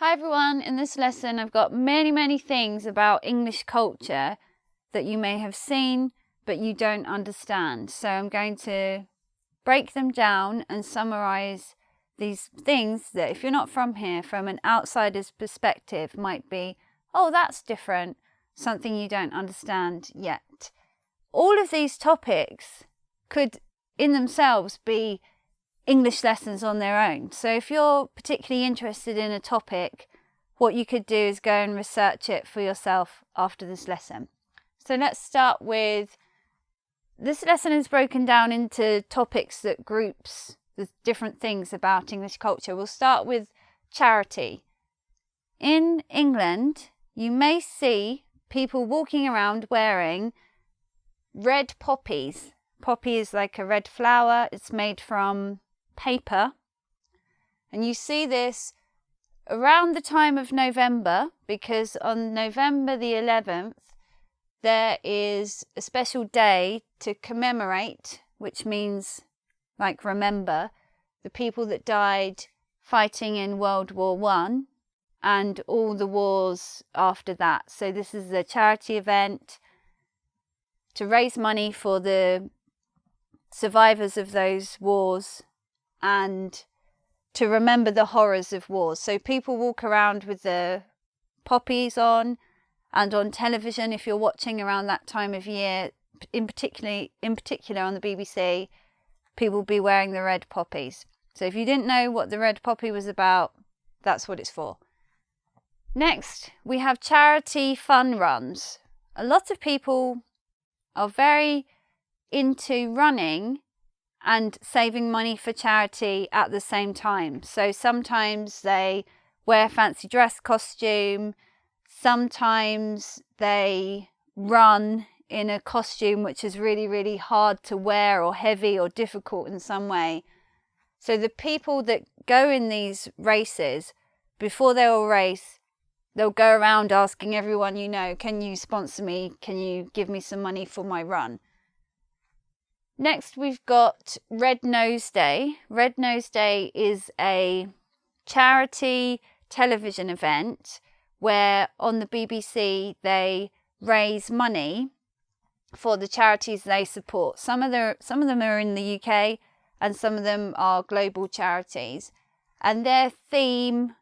Hi everyone, in this lesson I've got many things about English culture that you may have seen but you don't understand. So I'm going to break them down and summarise these things that if you're not from here, from an outsider's perspective might be, oh that's different, something you don't understand yet. All of these topics could in themselves be English lessons on their own. So if you're particularly interested in a topic, what you could do is go and research it for yourself after this lesson. So let's start with, this lesson is broken down into topics that groups the different things about English culture. We'll start with charity. In England, you may see people walking around wearing red poppies. Poppy is like a red flower. It's made from paper, and you see this around the time of November, because on November the 11th there is a special day to commemorate, which means like remember, the people that died fighting in World War I and all the wars after that. So this is a charity event to raise money for the survivors of those wars and to remember the horrors of wars. So people walk around with the poppies on, and on television, if you're watching around that time of year, in particular on the BBC, people will be wearing the red poppies. So if you didn't know what the red poppy was about, that's what it's for. Next, we have charity fun runs. A lot of people are very into running and saving money for charity at the same time. So sometimes they wear a fancy dress costume, sometimes they run in a costume which is really hard to wear or heavy or difficult in some way. So the people that go in these races, before they all race, they'll go around asking everyone you know, can you sponsor me? Can you give me some money for my run? Next, we've got Red Nose Day. Red Nose Day is a charity television event where on the BBC they raise money for the charities they support. Some of them are in the UK and some of them are global charities. And their theme,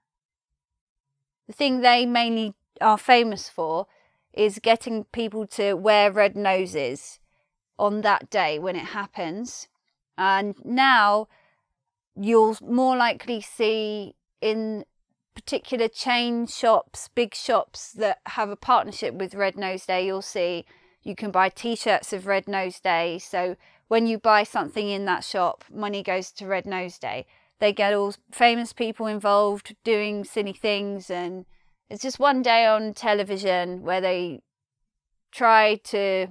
the thing they mainly are famous for, is getting people to wear red noses on that day when it happens. And now you'll more likely see in particular chain shops, big shops that have a partnership with Red Nose Day, you'll see you can buy t-shirts of Red Nose Day. So when you buy something in that shop, money goes to Red Nose Day. They get all famous people involved doing silly things, and it's just one day on television where they try to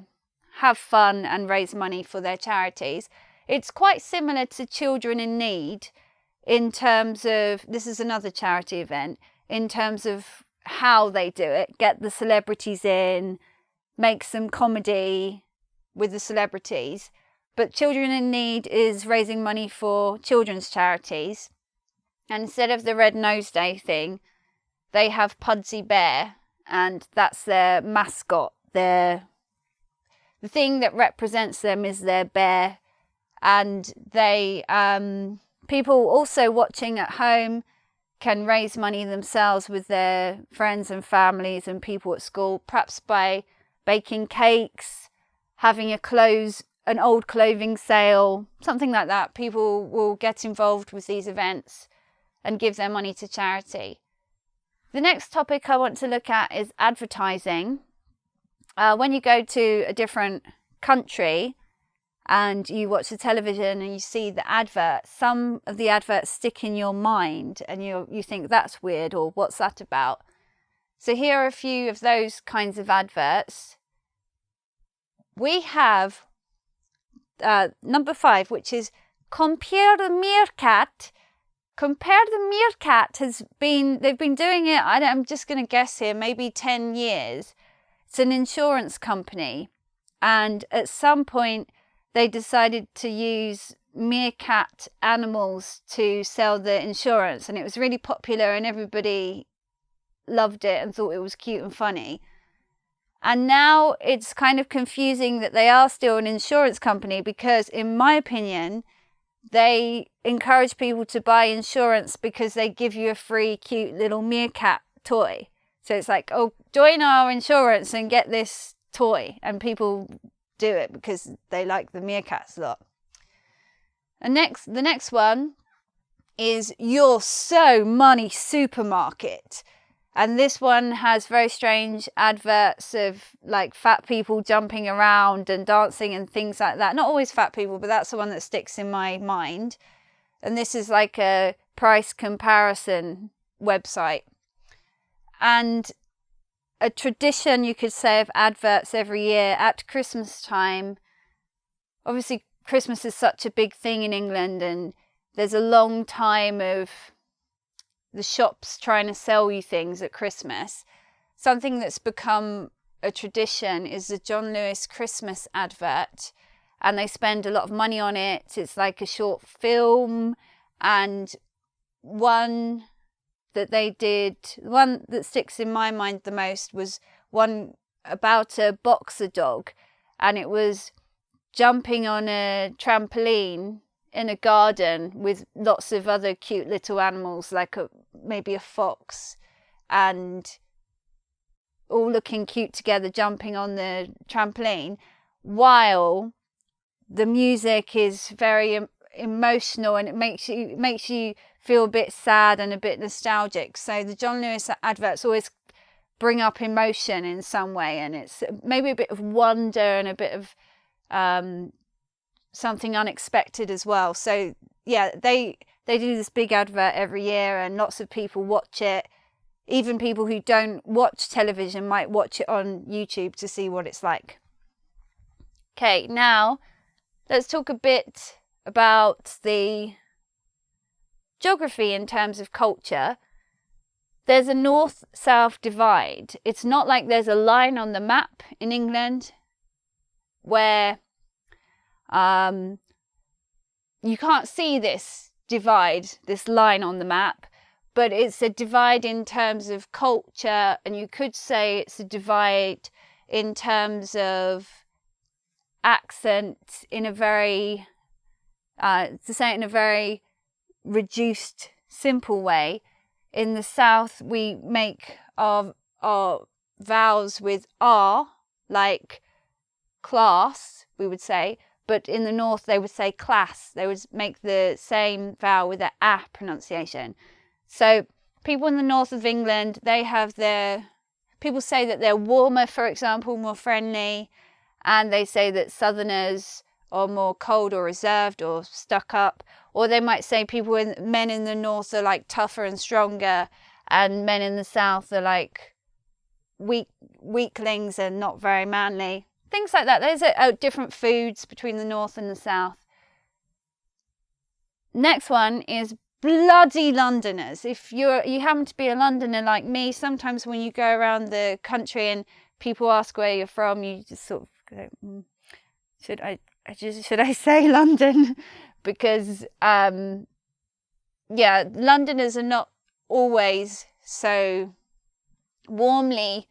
have fun and raise money for their charities. It's quite similar to Children in Need in terms of, this is another charity event, in terms of how they do it. Get the celebrities in, make some comedy with the celebrities. But Children in Need is raising money for children's charities. And instead of the Red Nose Day thing, they have Pudsey Bear, and that's their mascot. The thing that represents them is their bear, and they people also watching at home can raise money themselves with their friends and families and people at school, perhaps by baking cakes, having an old clothing sale, something like that. People will get involved with these events and give their money to charity. The next topic I want to look at is advertising. When you go to a different country and you watch the television and you see the adverts, some of the adverts stick in your mind and you think that's weird, or what's that about? So here are a few of those kinds of adverts. We have number 5, which is Compare the Meerkat. Compare the Meerkat they've been doing it, I'm just going to guess here, maybe 10 years. It's an insurance company, and at some point they decided to use meerkat animals to sell the insurance, and it was really popular and everybody loved it and thought it was cute and funny. And now it's kind of confusing that they are still an insurance company, because in my opinion, they encourage people to buy insurance because they give you a free cute little meerkat toy. So it's like, oh, join our insurance and get this toy. And people do it because they like the meerkats a lot. And the next one is You're So Money Supermarket. And this one has very strange adverts of like fat people jumping around and dancing and things like that. Not always fat people, but that's the one that sticks in my mind. And this is like a price comparison website. And a tradition, you could say, of adverts every year at Christmas time. Obviously, Christmas is such a big thing in England, and there's a long time of the shops trying to sell you things at Christmas. Something that's become a tradition is the John Lewis Christmas advert, and they spend a lot of money on it. It's like a short film, and one that they did, one that sticks in my mind the most was one about a boxer dog, and it was jumping on a trampoline in a garden with lots of other cute little animals, like maybe a fox, and all looking cute together, jumping on the trampoline, while the music is very emotional, and it makes you feel a bit sad and a bit nostalgic. So the John Lewis adverts always bring up emotion in some way, and it's maybe a bit of wonder and a bit of something unexpected as well. So yeah, they do this big advert every year, and lots of people watch it. Even people who don't watch television might watch it on YouTube to see what it's like. Okay, now let's talk a bit about the geography in terms of culture. There's a north-south divide. It's not like there's a line on the map in England where you can't see this divide, this line on the map, but it's a divide in terms of culture, and you could say it's a divide in terms of accent in a very, to say it in a very reduced, simple way. In the south, we make our vowels with R, like class, we would say, but in the north they would say class. They would make the same vowel with an A pronunciation. So people in the north of England, people say that they're warmer, for example, more friendly, and they say that southerners are more cold or reserved or stuck up. Or they might say men in the north are like tougher and stronger, and men in the south are like weaklings and not very manly. Things like that. Those are different foods between the north and the south. Next one is bloody Londoners. If you happen to be a Londoner like me, sometimes when you go around the country and people ask where you're from, you just sort of go, should I say London? Because Londoners are not always so warmly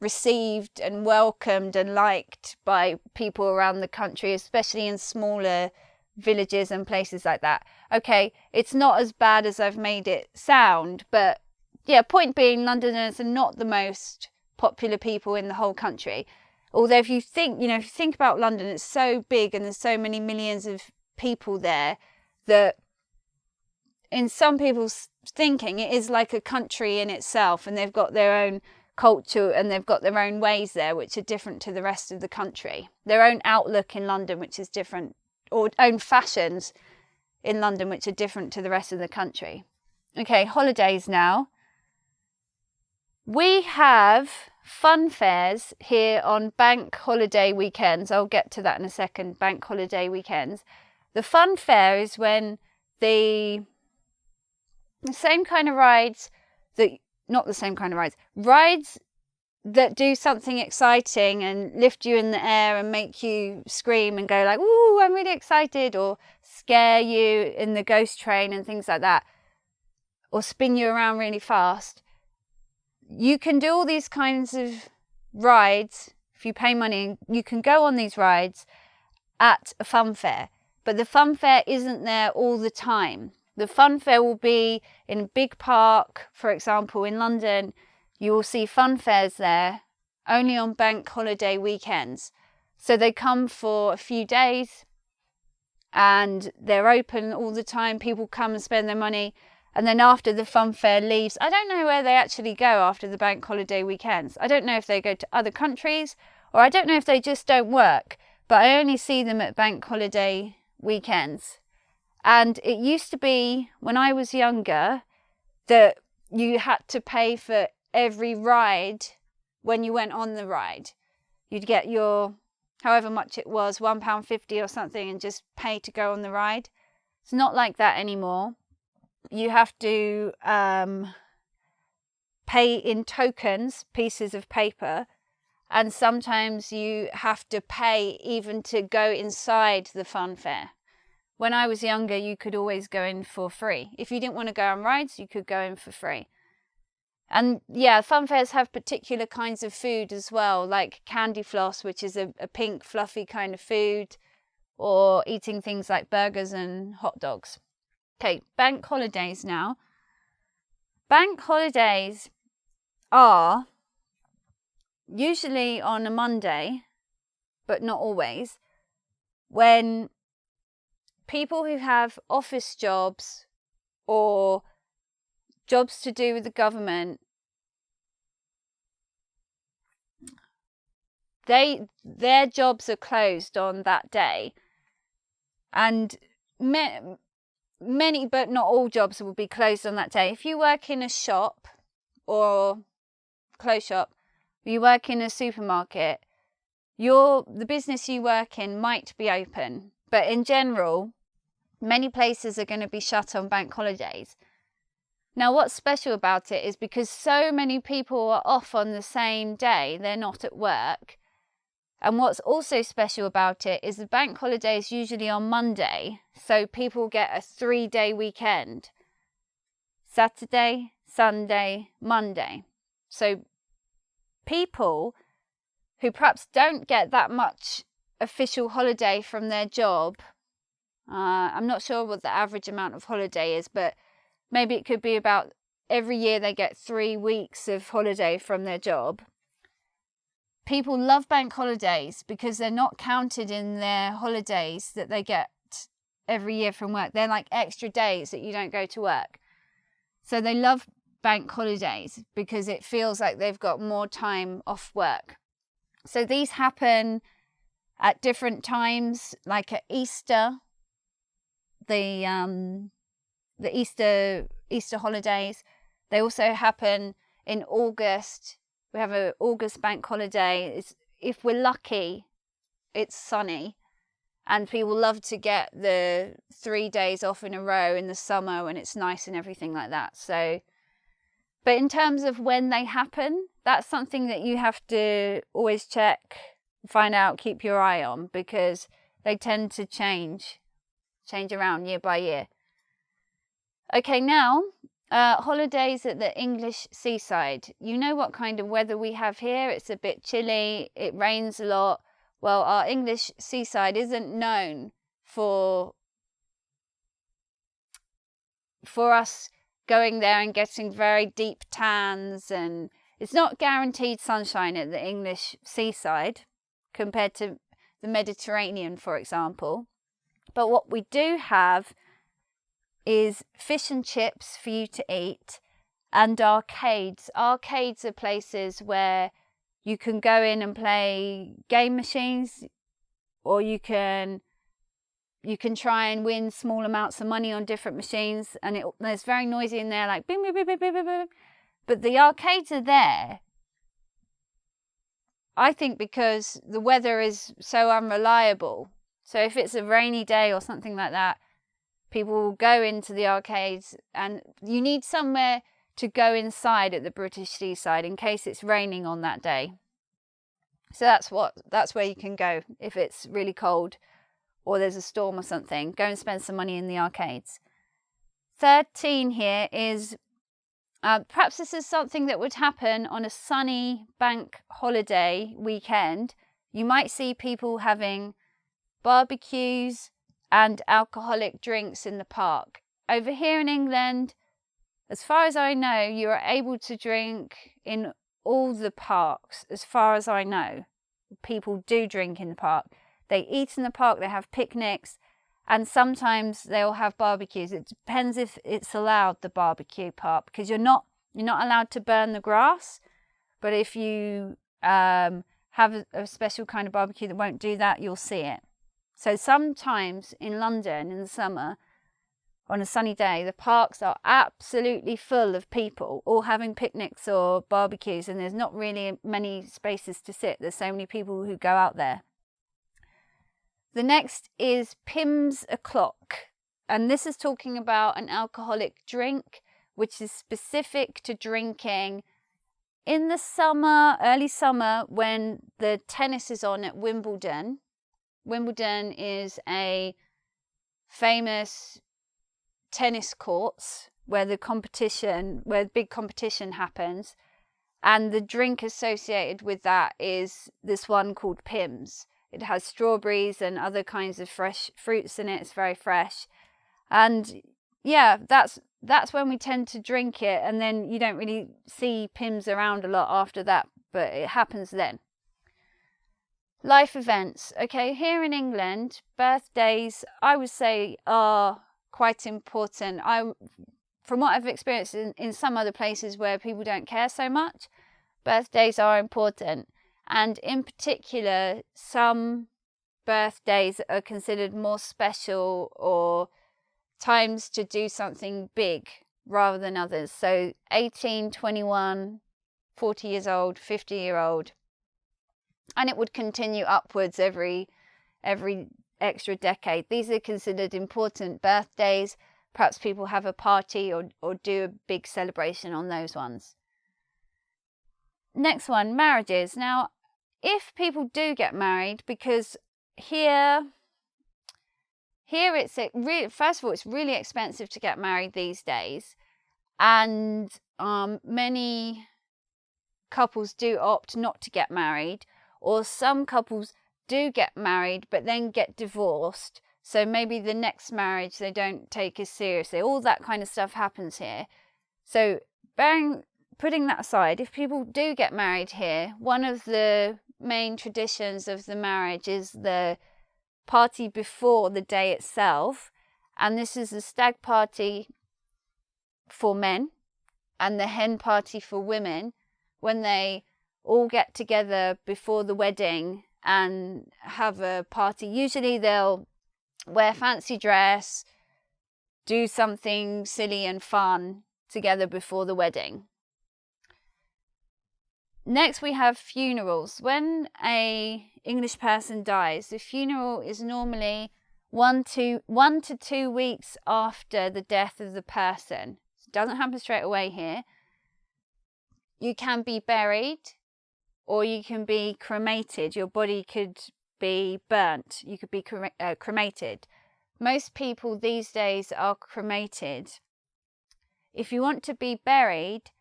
received and welcomed and liked by people around the country, especially in smaller villages and places like that. Okay, it's not as bad as I've made it sound, but yeah, point being, Londoners are not the most popular people in the whole country. Although if you think about London, it's so big and there's so many millions of people there that in some people's thinking it is like a country in itself, and they've got their own culture and they've got their own ways there which are different to the rest of the country, their own outlook in London which is different, or own fashions in London which are different to the rest of the country. Okay, holidays now. We have fun fairs here on bank holiday weekends. I'll get to that in a second, bank holiday weekends. The fun fair is when the same kind of rides rides that do something exciting and lift you in the air and make you scream and go like, ooh, I'm really excited, or scare you in the ghost train and things like that, or spin you around really fast. you can do all these kinds of rides. If you pay money, you can go on these rides at a fun fair. But the fun fair isn't there all the time. The fun fair will be in a big park. For example, in London, you will see fun fairs there only on bank holiday weekends. So they come for a few days and they're open all the time. People come and spend their money. And then after the fun fair leaves, I don't know where they actually go after the bank holiday weekends. I don't know if they go to other countries, or I don't know if they just don't work, but I only see them at bank holiday weekends. And it used to be, when I was younger, that you had to pay for every ride when you went on the ride. You'd get your, however much it was, £1.50 or something, and just pay to go on the ride. It's not like that anymore. You have to pay in tokens, pieces of paper, and sometimes you have to pay even to go inside the fun fair. When I was younger, you could always go in for free. If you didn't want to go on rides, you could go in for free. And yeah, fun fairs have particular kinds of food as well, like candy floss, which is a pink fluffy kind of food, or eating things like burgers and hot dogs. Okay, bank holidays now. Bank holidays are usually on a Monday, but not always, when people who have office jobs or jobs to do with the government, their jobs are closed on that day. And many, but not all jobs will be closed on that day. If you work in a shop or clothes shop, you work in a supermarket, the business you work in might be open. But in general, many places are going to be shut on bank holidays. Now, what's special about it is because so many people are off on the same day, they're not at work. And what's also special about it is the bank holiday is usually on Monday, so people get a 3-day weekend. Saturday, Sunday, Monday. So people who perhaps don't get that much official holiday from their job, I'm not sure what the average amount of holiday is, but maybe it could be about every year they get 3 weeks of holiday from their job. People love bank holidays because they're not counted in their holidays that they get every year from work. They're like extra days that you don't go to work. So they love bank holidays because it feels like they've got more time off work. So these happen at different times, like at Easter, the Easter holidays. They also happen in August. We have an August bank holiday. If we're lucky, it's sunny. And people love to get the 3 days off in a row in the summer when it's nice and everything like that. So, but in terms of when they happen, that's something that you have to always check, find out, keep your eye on, because they tend to change around year by year. Okay, now, holidays at the English seaside. You know what kind of weather we have here. It's a bit chilly. It rains a lot. Well, our English seaside isn't known for us going there and getting very deep tans, and it's not guaranteed sunshine at the English seaside compared to the Mediterranean, for example. But what we do have is fish and chips for you to eat, and arcades. Arcades are places where you can go in and play game machines, or you can try and win small amounts of money on different machines, and it's very noisy in there, like bing, bing, bing, bing, bing, bing, bing. But the arcades are there, I think, because the weather is so unreliable. So if it's a rainy day or something like that, people will go into the arcades, and you need somewhere to go inside at the British seaside in case it's raining on that day. So that's where you can go if it's really cold or there's a storm or something. Go and spend some money in the arcades. 13 here is Perhaps this is something that would happen on a sunny bank holiday weekend. You might see people having barbecues and alcoholic drinks in the park. Over here in England, as far as I know, you are able to drink in all the parks. As far as I know, people do drink in the park. They eat in the park, they have picnics, and sometimes they'll have barbecues. It depends if it's allowed, the barbecue part, because you're not allowed to burn the grass. But if you have a special kind of barbecue that won't do that, you'll see it. So sometimes in London in the summer, on a sunny day, the parks are absolutely full of people all having picnics or barbecues, and there's not really many spaces to sit. There's so many people who go out there. The next is Pimm's O'Clock, and this is talking about an alcoholic drink which is specific to drinking in the summer, early summer, when the tennis is on at Wimbledon. Wimbledon is a famous tennis courts where big competition happens, and the drink associated with that is this one called Pimm's. It has strawberries and other kinds of fresh fruits in it. It's very fresh, and yeah, that's when we tend to drink it, and then you don't really see Pimm's around a lot after that, but it happens then. Life events. Okay, here in England, birthdays, I would say, are quite important. From what I've experienced in some other places where people don't care so much, birthdays are important. And in particular, some birthdays are considered more special or times to do something big rather than others. So 18, 21, 40 years old, 50-year-old. And it would continue upwards every extra decade. These are considered important birthdays. Perhaps people have a party or do a big celebration on those ones. Next one, marriages. Now, if people do get married, because here it's first of all, it's really expensive to get married these days, and many couples do opt not to get married, or some couples do get married but then get divorced, so maybe the next marriage they don't take as seriously. All that kind of stuff happens here. So putting that aside, if people do get married here, one of the main traditions of the marriage is the party before the day itself, and this is the stag party for men and the hen party for women, when they all get together before the wedding and have a party. Usually they'll wear fancy dress, do something silly and fun together before the wedding. Next, we have funerals. When a English person dies, the funeral is normally 1 to 2 weeks after the death of the person. It doesn't happen straight away here. You can be buried, or you can be cremated. Your body could be burnt. You could be cremated. Most people these days are cremated. If you want to be buried,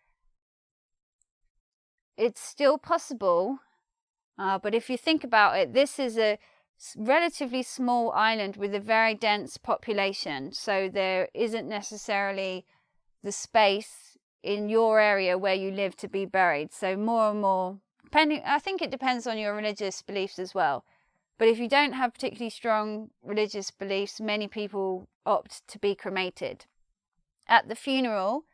it's still possible, but if you think about it, this is a relatively small island with a very dense population, so there isn't necessarily the space in your area where you live to be buried. So more and more, I think it depends on your religious beliefs as well, but if you don't have particularly strong religious beliefs, many people opt to be cremated. At the funeral,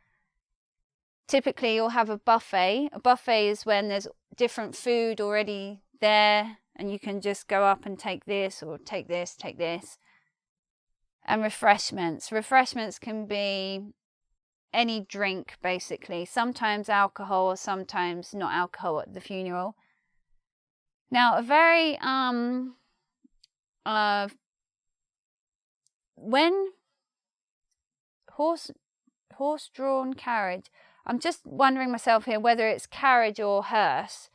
typically you'll have a buffet. A buffet is when there's different food already there, and you can just go up and take this, or take this, take this. And refreshments. Refreshments can be any drink, basically. Sometimes alcohol, or sometimes not alcohol at the funeral. Now, a very when horse-drawn carriage. I'm just wondering myself here whether it's carriage or hearse.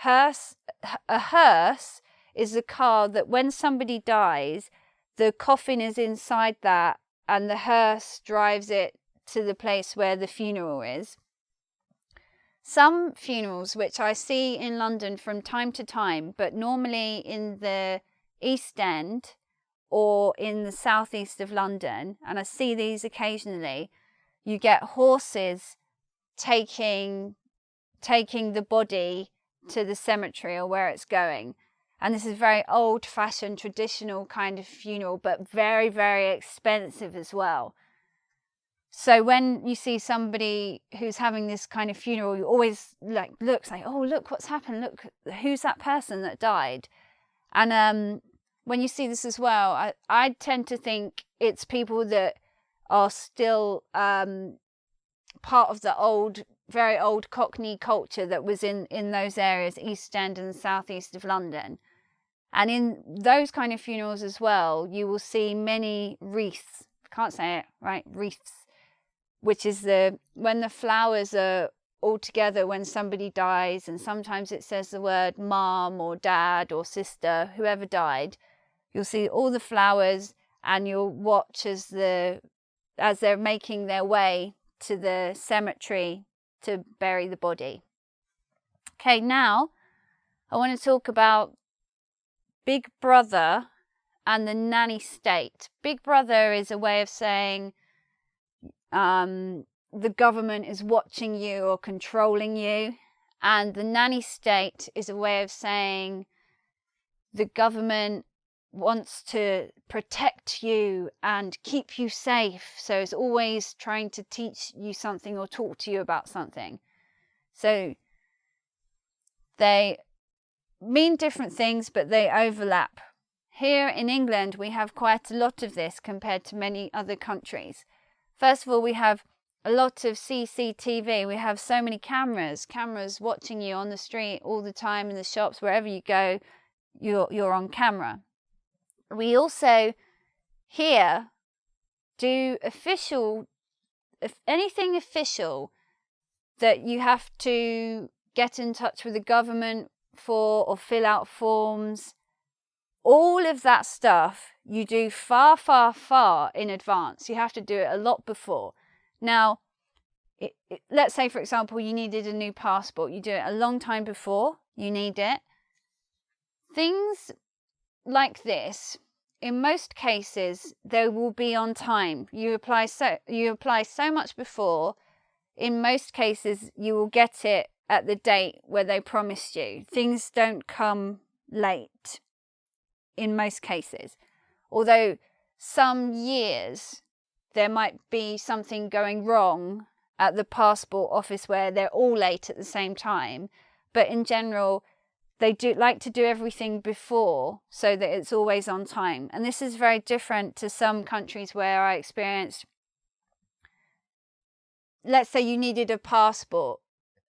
A hearse is a car that when somebody dies, the coffin is inside that, and the hearse drives it to the place where the funeral is. some funerals, which I see in London from time to time, but normally in the East End or in the southeast of London, and I see these occasionally, you get horses taking the body to the cemetery or where it's going. And this is very old-fashioned, traditional kind of funeral, but very, very expensive as well. So when you see somebody who's having this kind of funeral, you always look, oh, look what's happened. Look, who's that person that died? And when you see this as well, I tend to think it's people that are still part of the very old Cockney culture that was in those areas, East End and southeast of London. And in those kind of funerals as well, you will see many wreaths. Can't say it, right? Wreaths. Which is when the flowers are all together when somebody dies, and sometimes it says the word mom or dad or sister, whoever died. You'll see all the flowers, and you'll watch as they're making their way to the cemetery to bury the body. Okay, now I want to talk about Big Brother and the nanny state. Big Brother is a way of saying the government is watching you or controlling you, and the nanny state is a way of saying the government wants to protect you and keep you safe, so it's always trying to teach you something or talk to you about something. So they mean different things, but they overlap. Here in England we have quite a lot of this compared to many other countries. First of all, we have a lot of CCTV. We have so many cameras watching you on the street all the time, in the shops, wherever you go, you're on camera. We also here do anything official that you have to get in touch with the government for or fill out forms. All of that stuff you do far, far, far in advance. You have to do it a lot before. Now, let's say, for example, you needed a new passport. You do it a long time before you need it. Things like this, in most cases, they will be on time. You apply so much before. In most cases, you will get it at the date where they promised you. Things don't come late in most cases. Although some years there might be something going wrong at the passport office where they're all late at the same time. But in general, they do like to do everything before so that it's always on time. And this is very different to some countries where I experienced, let's say you needed a passport.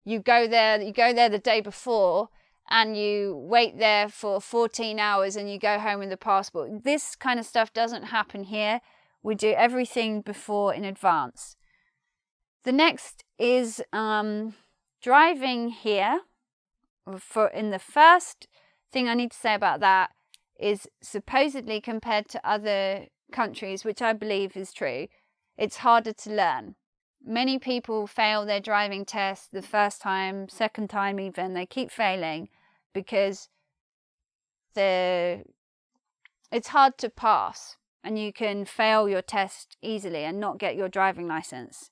You go there the day before, and you wait there for 14 hours and you go home with the passport. This kind of stuff doesn't happen here. We do everything before in advance. The next is driving here. In the first thing I need to say about that is, supposedly compared to other countries, which I believe is true, it's harder to learn. Many people fail their driving test the first time, second time even. They keep failing because it's hard to pass, and you can fail your test easily and not get your driving license.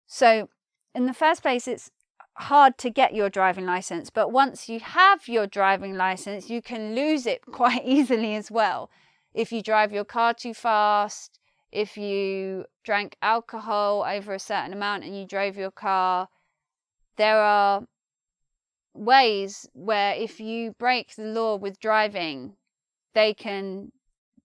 So in the first place, it's hard to get your driving license, but once you have your driving license, you can lose it quite easily as well. If you drive your car too fast, if you drank alcohol over a certain amount and you drove your car, there are ways where if you break the law with driving, they can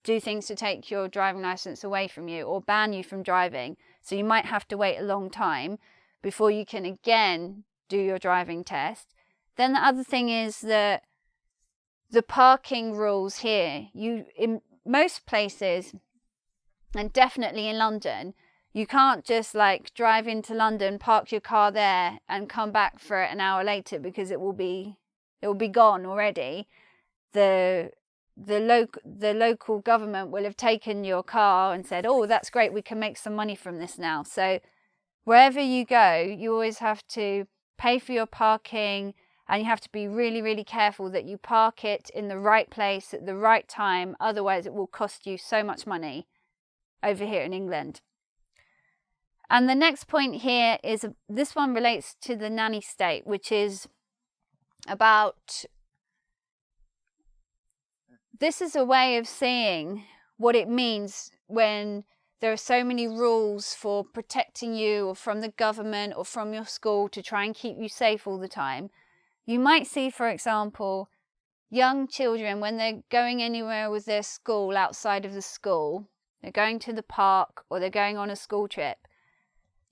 do things to take your driving license away from you or ban you from driving. So you might have to wait a long time before you can again do your driving test. Then the other thing is that the parking rules here, in most places, and definitely in London, you can't just drive into London, park your car there and come back for it an hour later, because it will be gone already. The local government will have taken your car and said, oh, that's great, we can make some money from this now. So wherever you go, you always have to pay for your parking, and you have to be really, really careful that you park it in the right place at the right time. Otherwise, it will cost you so much money over here in England. And the next point here is, this one relates to the nanny state, which is about, this is a way of seeing what it means when there are so many rules for protecting you, or from the government or from your school, to try and keep you safe all the time. You might see, for example, young children when they're going anywhere with their school, outside of the school, they're going to the park or they're going on a school trip.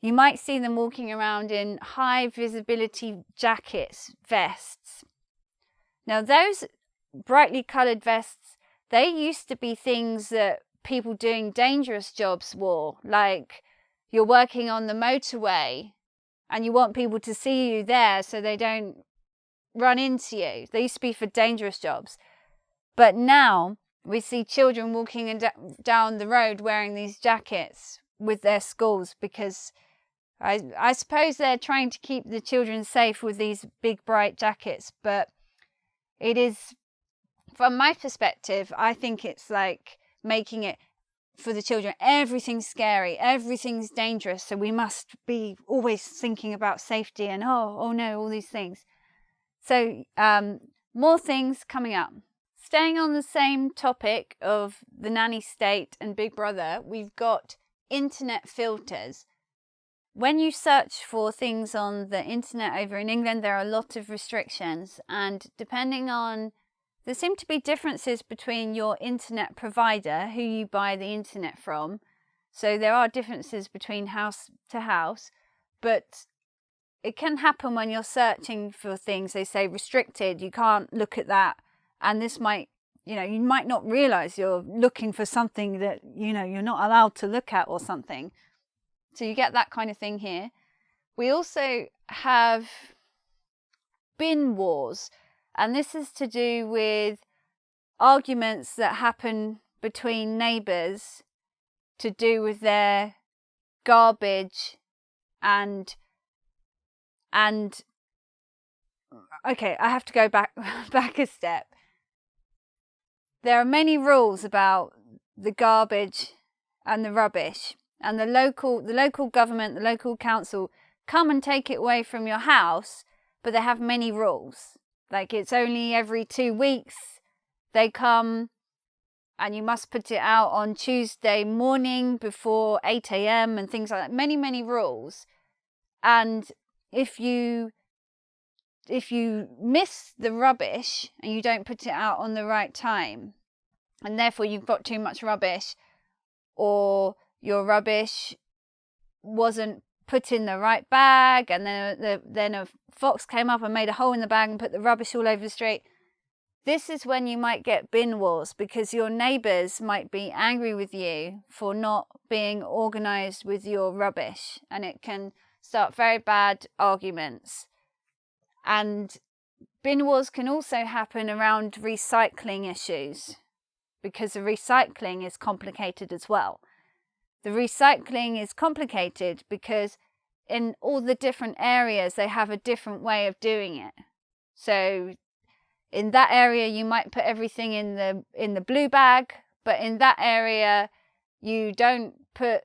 You might see them walking around in high visibility jackets, vests. Now those brightly coloured vests, they used to be things that people doing dangerous jobs wore, like you're working on the motorway and you want people to see you there so they don't run into you. They used to be for dangerous jobs. But now we see children walking down the road wearing these jackets with their schools, because I suppose they're trying to keep the children safe with these big bright jackets. But it is, from my perspective, I think it's like making it, for the children, everything's scary, everything's dangerous, so we must be always thinking about safety and oh no, all these things. So more things coming up. Staying on the same topic of the nanny state and Big Brother, we've got internet filters. When you search for things on the internet over in England, there are a lot of restrictions, and depending on, there seem to be differences between your internet provider, who you buy the internet from. So there are differences between house to house, but it can happen when you're searching for things. They say restricted, you can't look at that. And this might, you might not realize you're looking for something that, you're not allowed to look at or something. So you get that kind of thing here. We also have bin wars. And this is to do with arguments that happen between neighbours to do with their garbage and okay, I have to go back a step. There are many rules about the garbage and the rubbish, and the local government, the local council come and take it away from your house, but they have many rules. Like it's only every 2 weeks they come, and you must put it out on Tuesday morning before 8 a.m. and things like that. Many, many rules. And if you miss the rubbish and you don't put it out on the right time, and therefore you've got too much rubbish, or your rubbish wasn't put in the right bag, and then a fox came up and made a hole in the bag and put the rubbish all over the street, this is when you might get bin wars, because your neighbours might be angry with you for not being organised with your rubbish, and it can start very bad arguments. And bin wars can also happen around recycling issues, because the recycling is complicated as well. The recycling is complicated because in all the different areas they have a different way of doing it. So in that area you might put everything in the blue bag, but in that area you don't put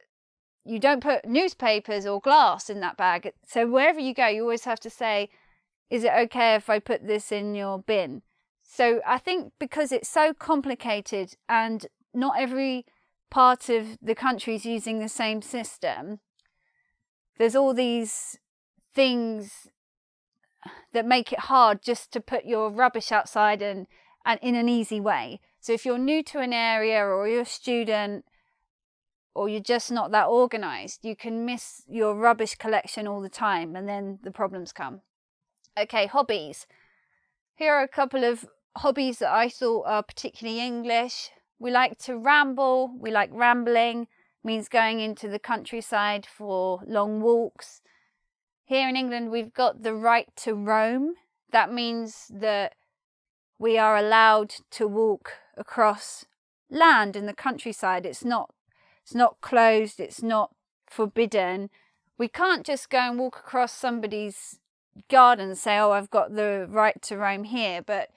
newspapers or glass in that bag. So wherever you go, you always have to say, is it okay if I put this in your bin? So I think because it's so complicated and not every part of the country is using the same system, there's all these things that make it hard just to put your rubbish outside and in an easy way. So if you're new to an area, or you're a student, or you're just not that organised, you can miss your rubbish collection all the time, and then the problems come. Okay, hobbies. Here are a couple of hobbies that I thought are particularly English. We like to ramble. We like rambling. Means going into the countryside for long walks. Here in England, we've got the right to roam. That means that we are allowed to walk across land in the countryside. It's not closed. It's not forbidden. we can't just go and walk across somebody's garden and say, oh, I've got the right to roam here. But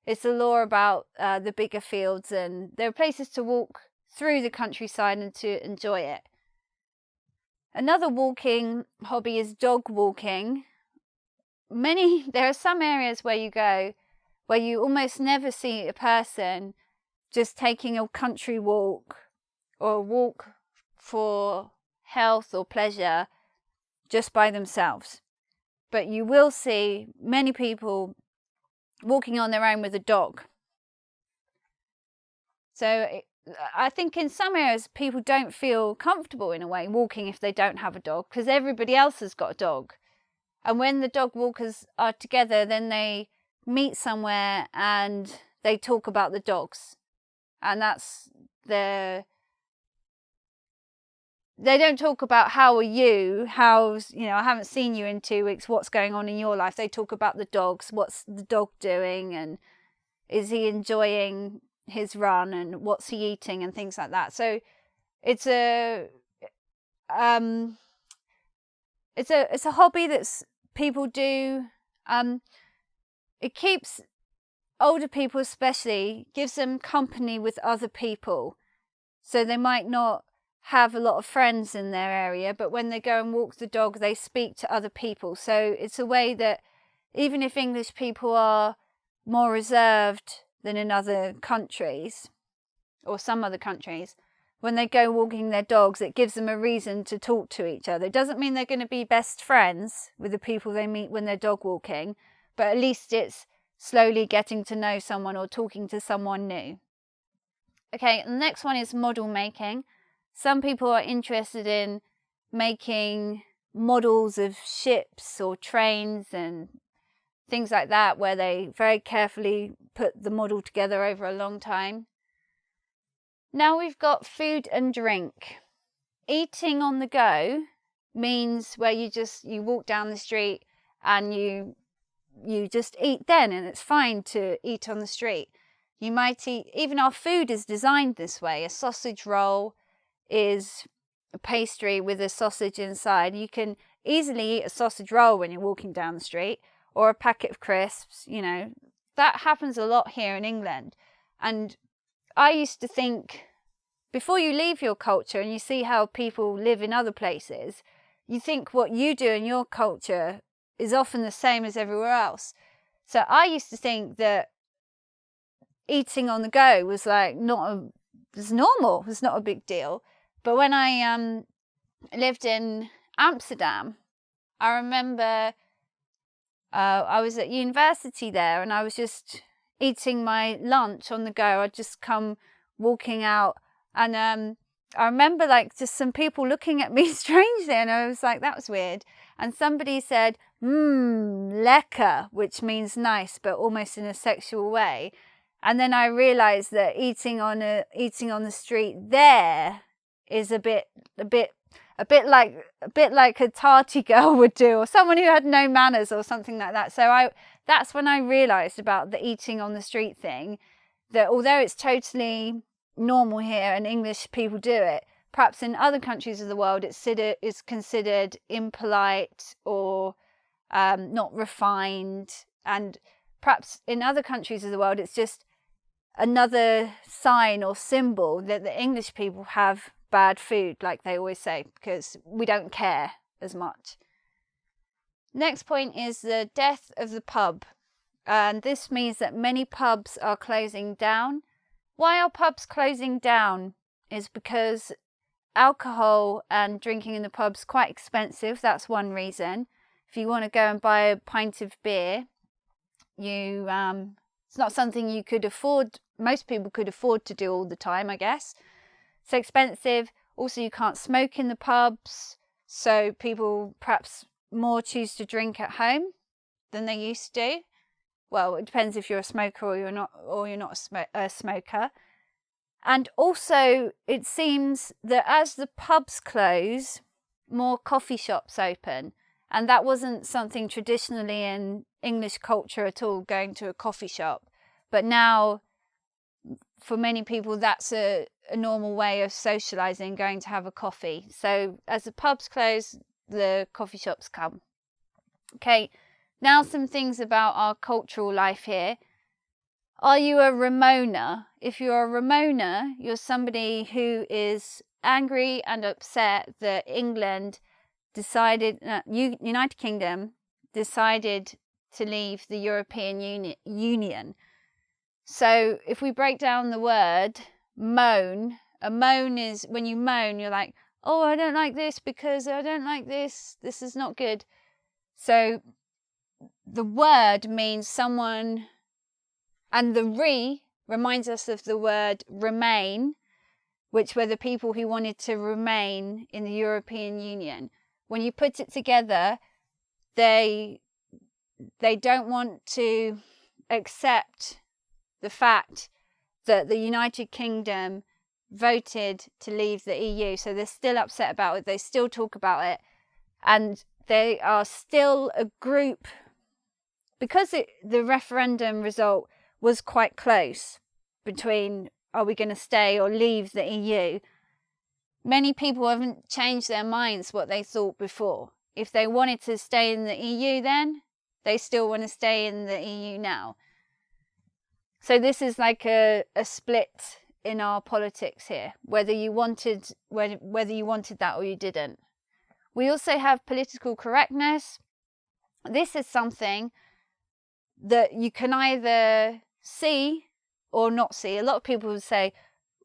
it's a law about the bigger fields, and there are places to walk through the countryside and to enjoy it. Another walking hobby is dog walking. There are some areas where you go where you almost never see a person just taking a country walk or a walk for health or pleasure just by themselves. But you will see many people walking on their own with a dog. So I think in some areas people don't feel comfortable in a way walking if they don't have a dog, because everybody else has got a dog. And when the dog walkers are together, then they meet somewhere and they talk about the dogs. And that's they don't talk about how are you, I haven't seen you in 2 weeks, what's going on in your life. They talk about the dogs, what's the dog doing, and is he enjoying his run, and what's he eating, and things like that. So it's a hobby that's people do. It keeps older people, especially, gives them company with other people. So they might not have a lot of friends in their area, but when they go and walk the dog, they speak to other people. So it's a way that even if English people are more reserved than in other countries, or some other countries, when they go walking their dogs, it gives them a reason to talk to each other. It doesn't mean they're going to be best friends with the people they meet when they're dog walking, but at least it's slowly getting to know someone or talking to someone new. Okay, the next one is model making. Some people are interested in making models of ships or trains and things like that, where they very carefully put the model together over a long time. Now we've got food and drink. Eating on the go means where you walk down the street and you just eat then, and it's fine to eat on the street. You might eat, even our food is designed this way. A sausage roll is a pastry with a sausage inside. You can easily eat a sausage roll when you're walking down the street, or a packet of crisps. That happens a lot here in England. And I used to think, before you leave your culture and you see how people live in other places, you think what you do in your culture is often the same as everywhere else. So I used to think that eating on the go was normal. It's not a big deal. But when I lived in Amsterdam, I remember I was at university there, and I was just eating my lunch on the go. I'd just come walking out, and I remember just some people looking at me strangely, and I was like, that was weird. And somebody said, lekker, which means nice, but almost in a sexual way. And then I realized that eating on the street there is a bit like a tarty girl would do, or someone who had no manners or something like that. So that's when I realized about the eating on the street thing, that although it's totally normal here and English people do it, perhaps in other countries of the world it's considered impolite or not refined, and perhaps in other countries of the world it's just another sign or symbol that the English people have bad food, like they always say, because we don't care as much. Next point is the death of the pub, and this means that many pubs are closing down. Why are pubs closing down is because alcohol and drinking in the pub's quite expensive. That's one reason. If you want to go and buy a pint of beer, it's not something you could afford. Most people could afford to do all the time, I guess. So expensive. Also, you can't smoke in the pubs, so people perhaps more choose to drink at home than they used to. Well, it depends if you're a smoker or you're not a smoker. And also, it seems that as the pubs close, more coffee shops open. And that wasn't something traditionally in English culture at all, going to a coffee shop. But now, for many people, that's a normal way of socialising, going to have a coffee. So as the pubs close, the coffee shops come. Okay, now some things about our cultural life here. Are you a Ramona? If you're a Ramona, you're somebody who is angry and upset that England decided, United Kingdom decided to leave the European Union. So if we break down the word moan, a moan is when you moan, you're like, oh, I don't like this because I don't like this. This is not good. So the word means someone, and the reminds us of the word remain, which were the people who wanted to remain in the European Union. When you put it together, they don't want to accept the fact that the United Kingdom voted to leave the EU. So they're still upset about it. They still talk about it. And they are still a group, because the referendum result was quite close between are we going to stay or leave the EU. Many people haven't changed their minds what they thought before. If they wanted to stay in the EU then, they still want to stay in the EU now. So this is like a split in our politics here, whether you wanted that or you didn't. We also have political correctness. This is something that you can either see or not see. A lot of people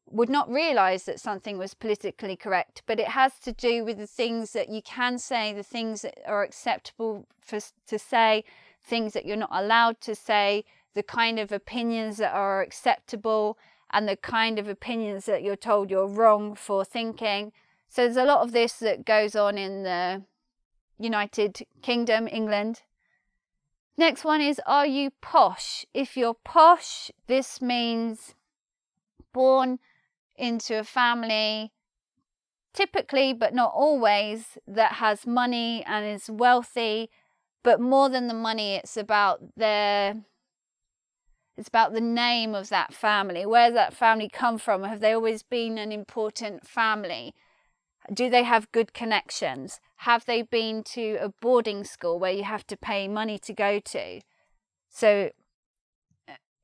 would not realise that something was politically correct, but it has to do with the things that you can say, the things that are acceptable to say, things that you're not allowed to say, the kind of opinions that are acceptable, and the kind of opinions that you're told you're wrong for thinking. So there's a lot of this that goes on in the United Kingdom, England. Next one is, are you posh? If you're posh, this means born into a family, typically but not always, that has money and is wealthy. But more than the money, it's about the name of that family. Where does that family come from? Have they always been an important family? Do they have good connections? Have they been to a boarding school where you have to pay money to go to? So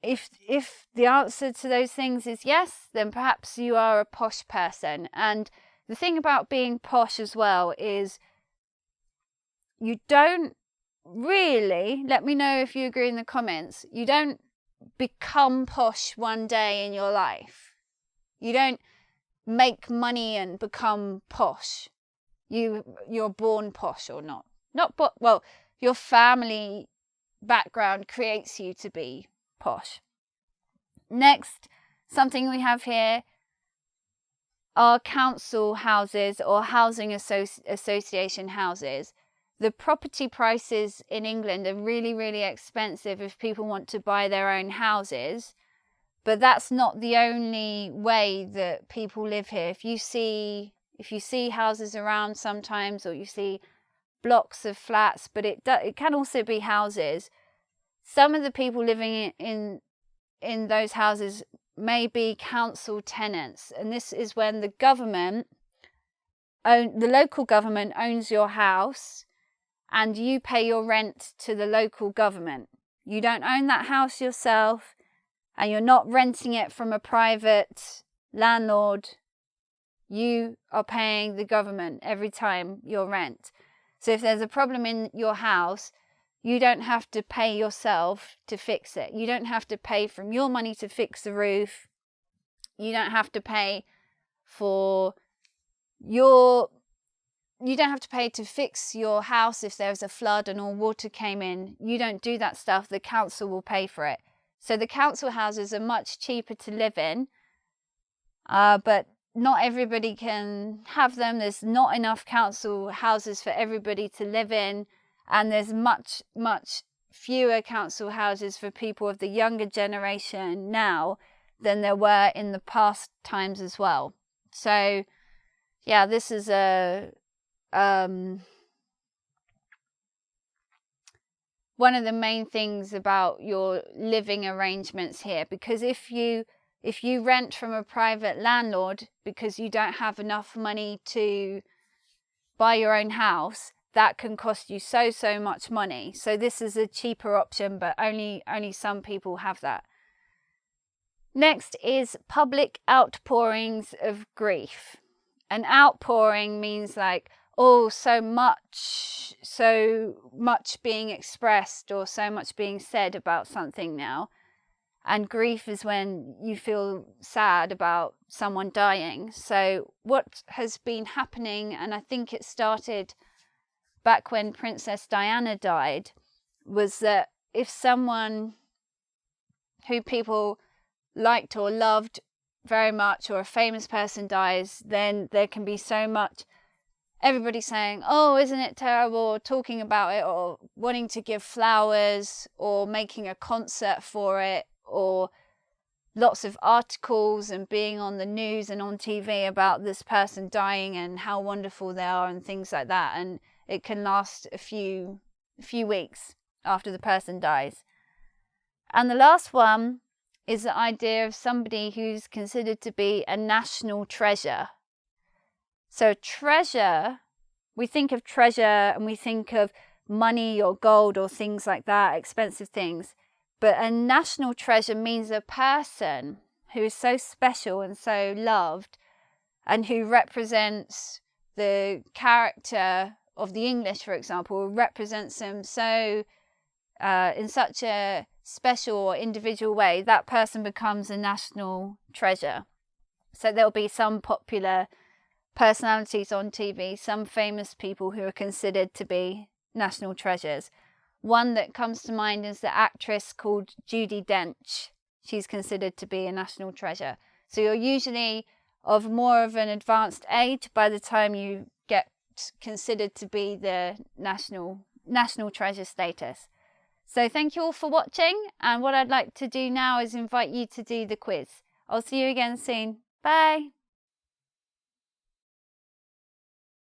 if the answer to those things is yes, then perhaps you are a posh person. And the thing about being posh as well is you don't really, let me know if you agree in the comments, you don't become posh one day in your life. You don't make money and become posh. You're born posh or not. Well, your family background creates you to be posh. Next, something we have here are council houses or housing association houses. The property prices in England are really, really expensive if people want to buy their own houses. But that's not the only way that people live here. If you see houses around sometimes, or you see blocks of flats, but it can also be houses. Some of the people living in those houses may be council tenants, and this is when the local government owns your house, and you pay your rent to the local government. You don't own that house yourself, and you're not renting it from a private landlord. You are paying the government every time your rent. So if there's a problem in your house, you don't have to pay yourself to fix it. You don't have to pay from your money to fix the roof. You don't have to pay to fix your house if there's a flood and all water came in. You don't do that stuff. The council will pay for it. So the council houses are much cheaper to live in, but not everybody can have them. There's not enough council houses for everybody to live in, and there's much, much fewer council houses for people of the younger generation now than there were in the past times as well. So yeah, this is one of the main things about your living arrangements here, because if you rent from a private landlord because you don't have enough money to buy your own house, that can cost you so much money. So this is a cheaper option, but only some people have that. Next is public outpourings of grief. An outpouring means like, oh, so much being expressed or so much being said about something now. And grief is when you feel sad about someone dying. So what has been happening, and I think it started back when Princess Diana died, was that if someone who people liked or loved very much, or a famous person dies, then there can be so much everybody saying, oh, isn't it terrible, or talking about it, or wanting to give flowers, or making a concert for it, or lots of articles and being on the news and on TV about this person dying and how wonderful they are and things like that. And it can last a few weeks after the person dies. And the last one is the idea of somebody who's considered to be a national treasure. So treasure, we think of treasure and we think of money or gold or things like that, expensive things. But a national treasure means a person who is so special and so loved, and who represents the character of the English, for example, represents them so in such a special or individual way, that person becomes a national treasure. So there'll be some popular personalities on TV, some famous people who are considered to be national treasures. One that comes to mind is the actress called Judi Dench. She's considered to be a national treasure. So you're usually of more of an advanced age by the time you get considered to be the national treasure status. So thank you all for watching, and what I'd like to do now is invite you to do the quiz. I'll see you again soon. Bye.